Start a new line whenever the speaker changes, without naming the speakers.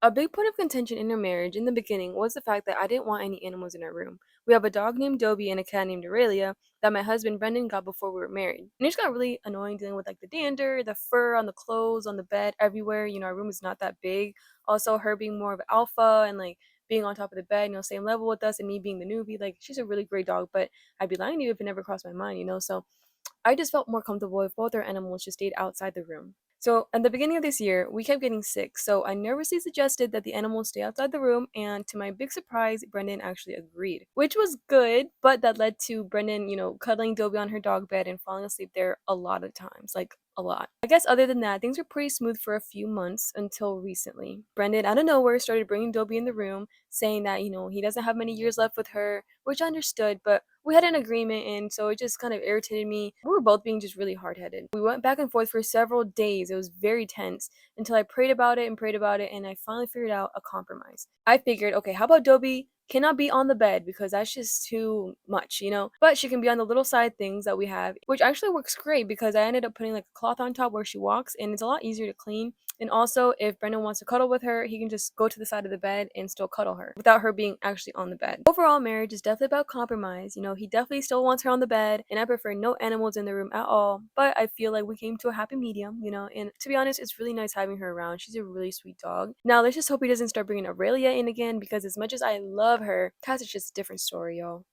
A big point of contention in our marriage in the beginning was the fact that I didn't want any animals in our room. We have a dog named Dobie and a cat named Aurelia that my husband Brendan got before we were married. And it just got really annoying dealing with like the dander, the fur on the clothes, on the bed, everywhere. Our room is not that big. Also, her being more of alpha and like being on top of the bed, same level with us, and me being the newbie. Like, she's a really great dog, but I'd be lying to you if it never crossed my mind. So I just felt more comfortable if both our animals just stayed outside the room. So, at the beginning of this year, we kept getting sick, so I nervously suggested that the animals stay outside the room, and to my big surprise, Brendan actually agreed, which was good, but that led to Brendan, cuddling Dobie on her dog bed and falling asleep there a lot of times, like a lot. I guess other than that, things were pretty smooth for a few months until recently. Brendan, out of nowhere, started bringing Dobie in the room, saying that, he doesn't have many years left with her, which I understood, but we had an agreement, and so it just kind of irritated me. We were both being just really hard headed. We went back and forth for several days. It was very tense until I prayed about it and prayed about it, and I finally figured out a compromise. I figured, okay, how about Dobie cannot be on the bed because that's just too much. But she can be on the little side things that we have, which actually works great because I ended up putting like a cloth on top where she walks, and it's a lot easier to clean. And also, if Brendan wants to cuddle with her, he can just go to the side of the bed and still cuddle her without her being actually on the bed. Overall, marriage is definitely about compromise. He definitely still wants her on the bed, and I prefer no animals in the room at all. But I feel like we came to a happy medium. And to be honest, it's really nice having her around. She's a really sweet dog. Now, let's just hope he doesn't start bringing Aurelia in again because as much as I love her, Cass is just a different story, y'all.